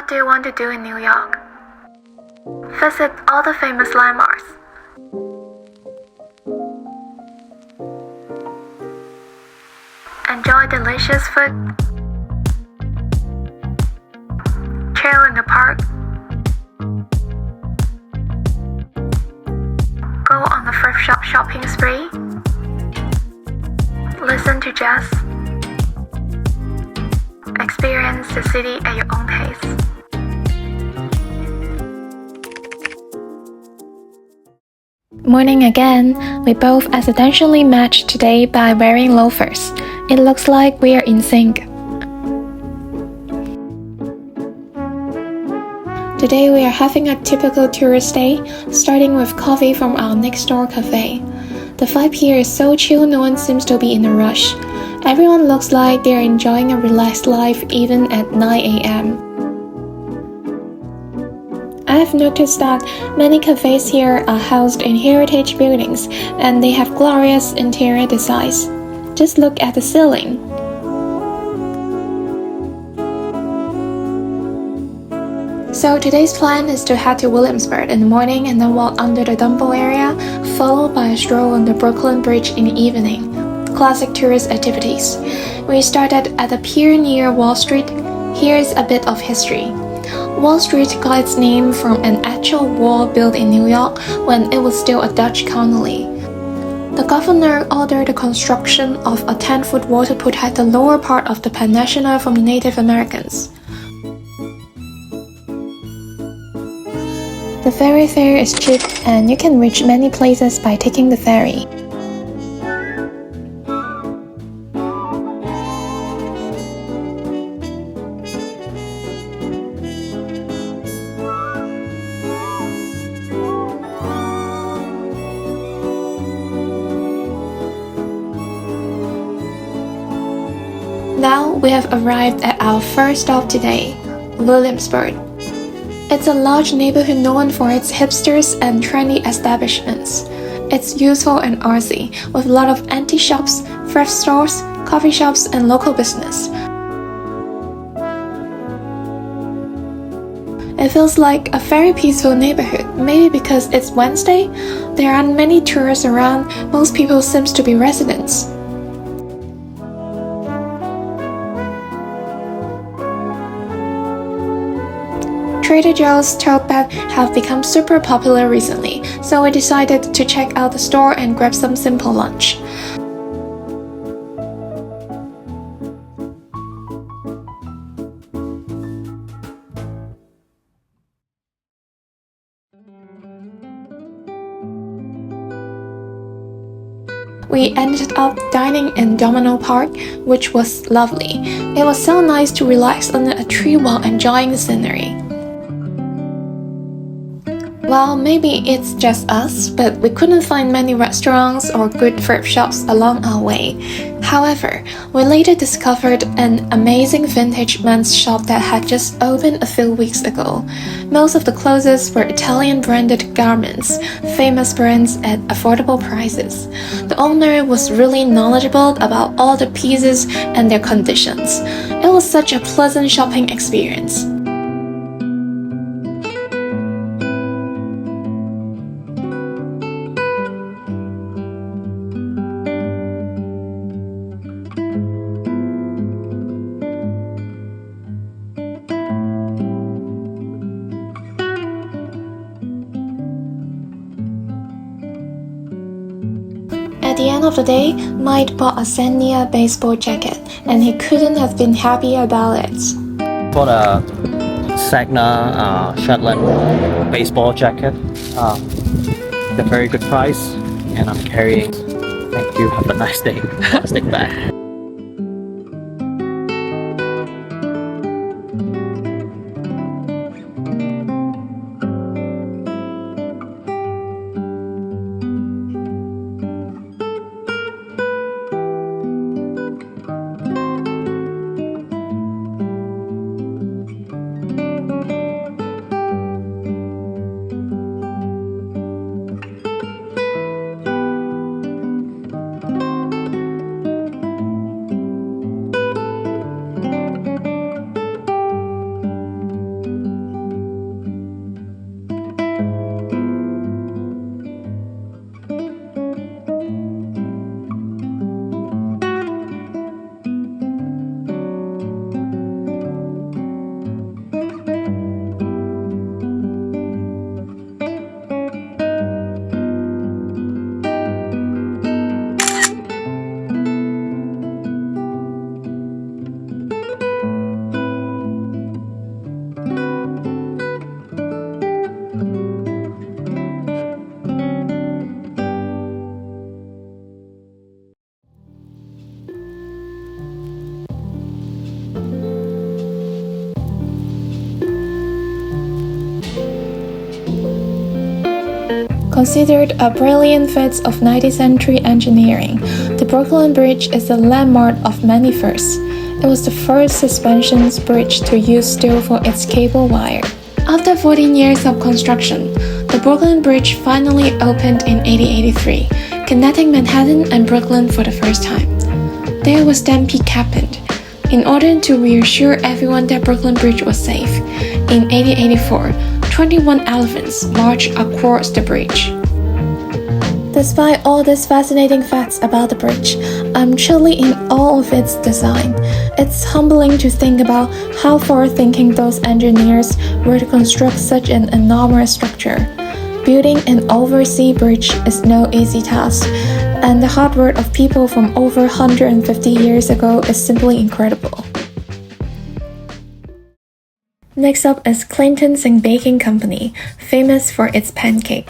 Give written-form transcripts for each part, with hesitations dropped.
What do you want to do in New York? Visit all the famous landmarks. Enjoy delicious food. Chill in the park. Go on a thrift shop shopping spree. Listen to jazz. Experience the city at your own pace. Morning again. We both accidentally matched today by wearing loafers. It looks like we are in sync. Today we are having a typical tourist day, starting with coffee from our next door cafe. The vibe here is so chill, no one seems to be in a rush. Everyone looks like they are enjoying a relaxed life even at 9 a.m. I have noticed that many cafes here are housed in heritage buildings and they have glorious interior designs. Just look at the ceiling. So today's plan is to head to Williamsburg in the morning and then walk under the Dumbo area, followed by a stroll on the Brooklyn Bridge in the evening. Classic tourist activities. We started at the pier near Wall Street. Here's a bit of history. Wall Street got its name from an actual wall built in New York when it was still a Dutch colony. The governor ordered the construction of a 10-foot wall to protect the lower part of the peninsula from the Native Americans. The ferry fare is cheap and you can reach many places by taking the ferry. Now we have arrived at our first stop today, Williamsburg. It's a large neighborhood known for its hipsters and trendy establishments. It's useful and artsy, with a lot of antique shops, thrift stores, coffee shops, and local business. It feels like a very peaceful neighborhood, maybe because it's Wednesday. There aren't many tourists around, most people seem to be residents. Trader Joe's tote bag have become super popular recently, so we decided to check out the store and grab some simple lunch. We ended up dining in Domino Park, which was lovely. It was so nice to relax under a tree while enjoying the scenery. Well, maybe it's just us, but we couldn't find many restaurants or good thrift shops along our way. However, we later discovered an amazing vintage men's shop that had just opened a few weeks ago. Most of the clothes were Italian branded garments, famous brands at affordable prices. The owner was really knowledgeable about all the pieces and their conditions. It was such a pleasant shopping experience. At the end of the day, Mike bought a Senia baseball jacket, and he couldn't have been happier about it. For the Sagna Shetland baseball jacket, a very good price, and I'm carrying. Thank you. Have a nice day. Plastic bag. Considered a brilliant feat of 19th century engineering, the Brooklyn Bridge is a landmark of many firsts. It was the first suspension bridge to use steel for its cable wire. After 14 years of construction, the Brooklyn Bridge finally opened in 1883, connecting Manhattan and Brooklyn for the first time. There was stampede happened. In order to reassure everyone that Brooklyn Bridge was safe, in 1884, 21 elephants marched across the bridge. Despite all these fascinating facts about the bridge, I'm truly in awe of its design. It's humbling to think about how forward-thinking those engineers were to construct such an enormous structure. Building an overseas bridge is no easy task, and the hard work of people from over 150 years ago is simply incredible. Next up is Clinton's and Baking Company, famous for its pancake.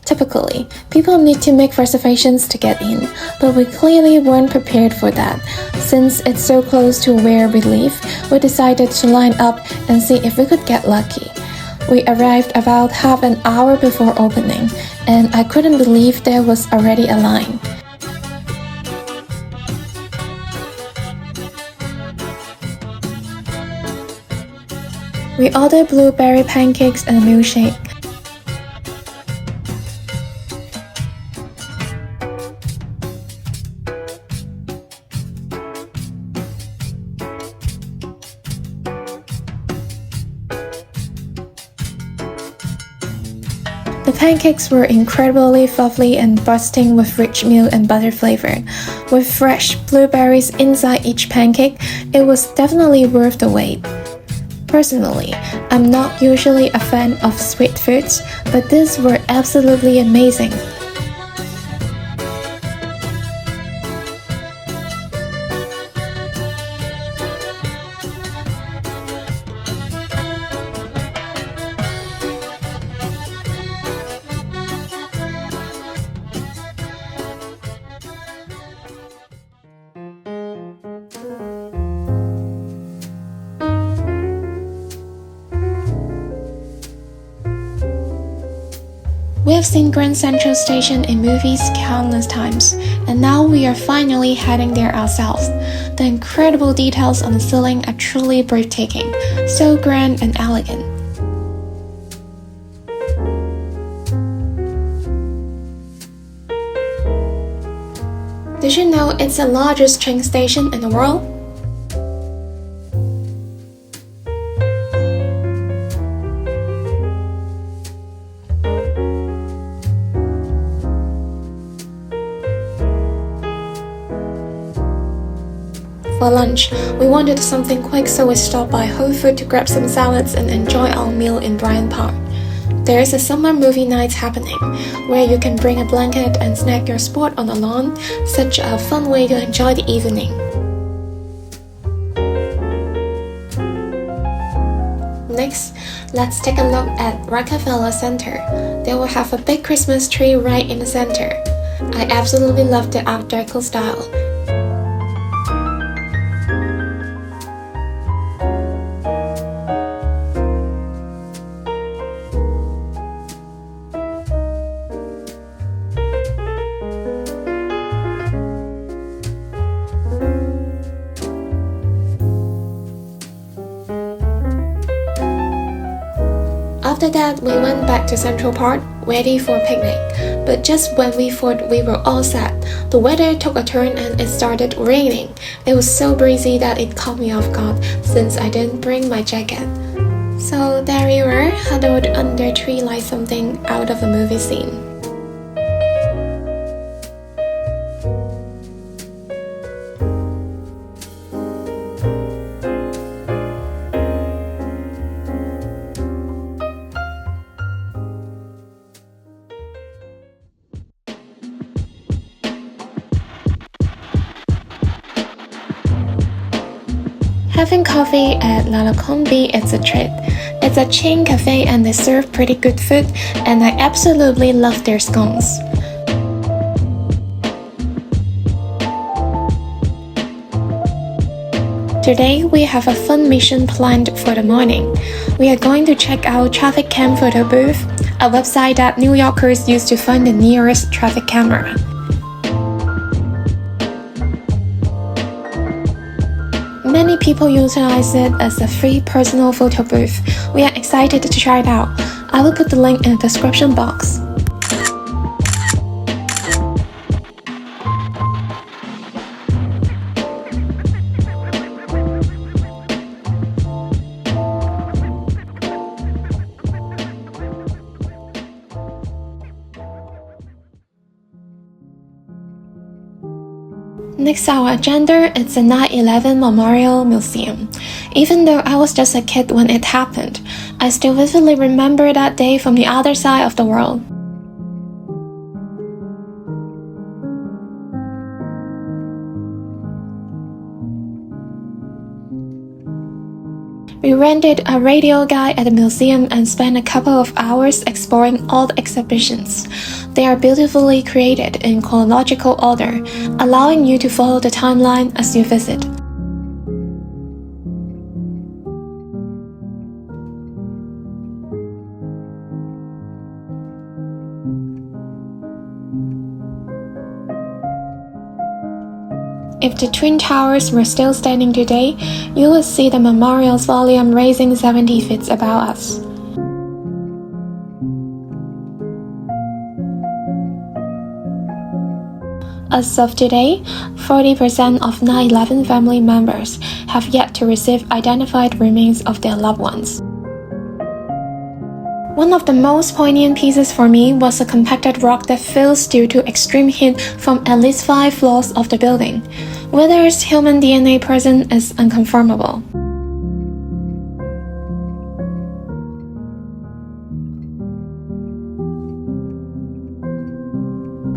Typically, people need to make reservations to get in, but we clearly weren't prepared for that. Since it's so close to where we live, we decided to line up and see if we could get lucky. We arrived about half an hour before opening, and I couldn't believe there was already a line. We ordered blueberry pancakes and a milkshake. The pancakes were incredibly fluffy and bursting with rich milk and butter flavor. With fresh blueberries inside each pancake, it was definitely worth the wait. Personally, I'm not usually a fan of sweet foods, but these were absolutely amazing. We have seen Grand Central Station in movies countless times, and now we are finally heading there ourselves. The incredible details on the ceiling are truly breathtaking, so grand and elegant. Did you know it's the largest train station in the world? For lunch, we wanted something quick, so we stopped by Whole Foods to grab some salads and enjoy our meal in Bryant Park. There is a summer movie night happening, where you can bring a blanket and snack your sport on the lawn, such a fun way to enjoy the evening. Next, let's take a look at Rockefeller Center. They will have a big Christmas tree right in the center. I absolutely love the Art Deco style. After that, we went back to Central Park, ready for a picnic. But just when we thought we were all set, the weather took a turn and it started raining. It was so breezy that it caught me off guard since I didn't bring my jacket. So there we were, huddled under a tree like something out of a movie scene. Having coffee at La Lacombe is a treat. It's a chain cafe and they serve pretty good food, and I absolutely love their scones. Today, we have a fun mission planned for the morning. We are going to check out Traffic Cam Photo Booth, a website that New Yorkers use to find the nearest traffic camera. Many people utilize it as a free personal photo booth. We are excited to try it out. I will put the link in the description box. Next on our agenda is the 9/11 Memorial Museum. Even though I was just a kid when it happened, I still vividly remember that day from the other side of the world. We rented a radio guide at the museum and spent a couple of hours exploring all the exhibitions. They are beautifully created in chronological order, allowing you to follow the timeline as you visit. If the Twin Towers were still standing today, you would see the memorial's volume raising 70 feet above us. As of today, 40% of 9/11 family members have yet to receive identified remains of their loved ones. One of the most poignant pieces for me was a compacted rock that fails due to extreme heat from at least 5 floors of the building. Whether it's human DNA present is unconfirmable.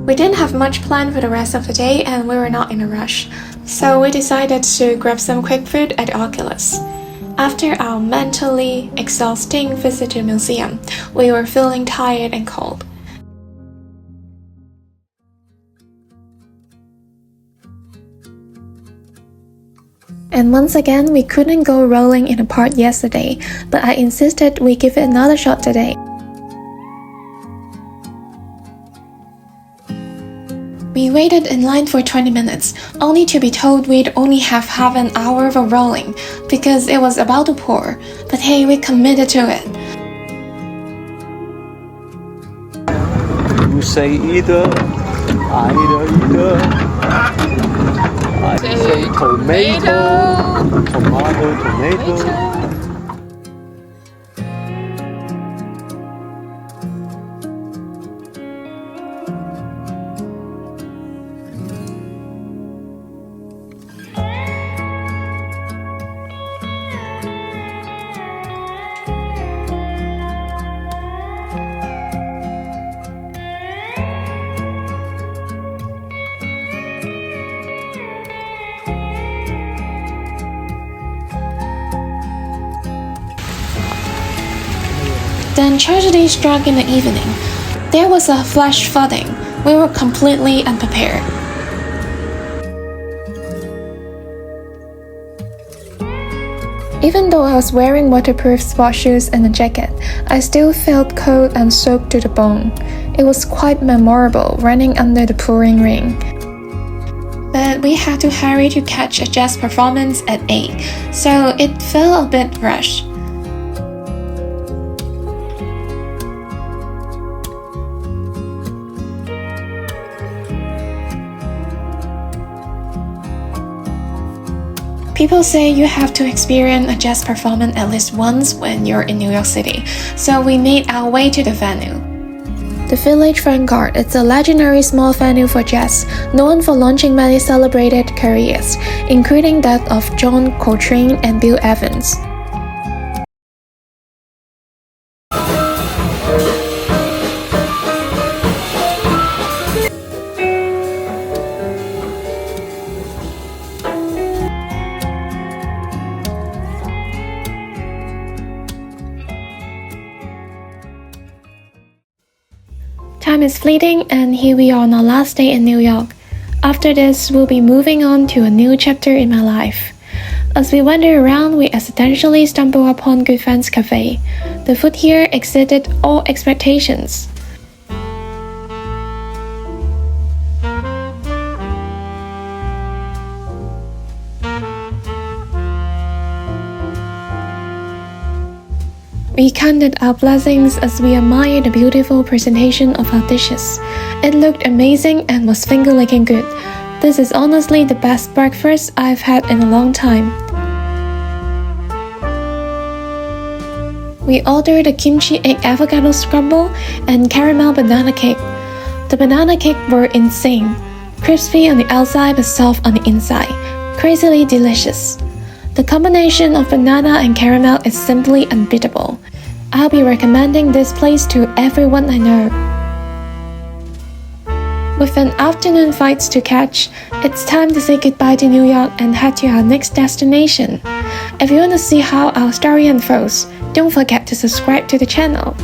We didn't have much planned for the rest of the day and we were not in a rush, so we decided to grab some quick food at the Oculus. After our mentally exhausting visit to the museum, we were feeling tired and cold. And once again, we couldn't go rolling in the park yesterday, but I insisted we give it another shot today. We waited in line for 20 minutes, only to be told we'd only have half an hour for rolling, because it was about to pour. But hey, we committed to it. You say either, either. I say tomato. Then tragedy struck in the evening. There was a flash flooding. We were completely unprepared. Even though I was wearing waterproof sport shoes and a jacket, I still felt cold and soaked to the bone. It was quite memorable running under the pouring rain. But we had to hurry to catch a jazz performance at 8, so it felt a bit rushed. People say you have to experience a jazz performance at least once when you're in New York City, so we made our way to the venue. The Village Vanguard is a legendary small venue for jazz, known for launching many celebrated careers, including that of John Coltrane and Bill Evans. Time is fleeting, and here we are on our last day in New York. After this, we'll be moving on to a new chapter in my life. As we wander around, we accidentally stumble upon Good Friends Cafe. The food here exceeded all expectations. We counted our blessings as we admired the beautiful presentation of our dishes. It looked amazing and was finger-licking good. This is honestly the best breakfast I've had in a long time. We ordered a kimchi egg avocado scramble and caramel banana cake. The banana cake were insane. Crispy on the outside but soft on the inside. Crazily delicious. The combination of banana and caramel is simply unbeatable. I'll be recommending this place to everyone I know. With an afternoon flight to catch, it's time to say goodbye to New York and head to our next destination. If you want to see how our story unfolds, don't forget to subscribe to the channel.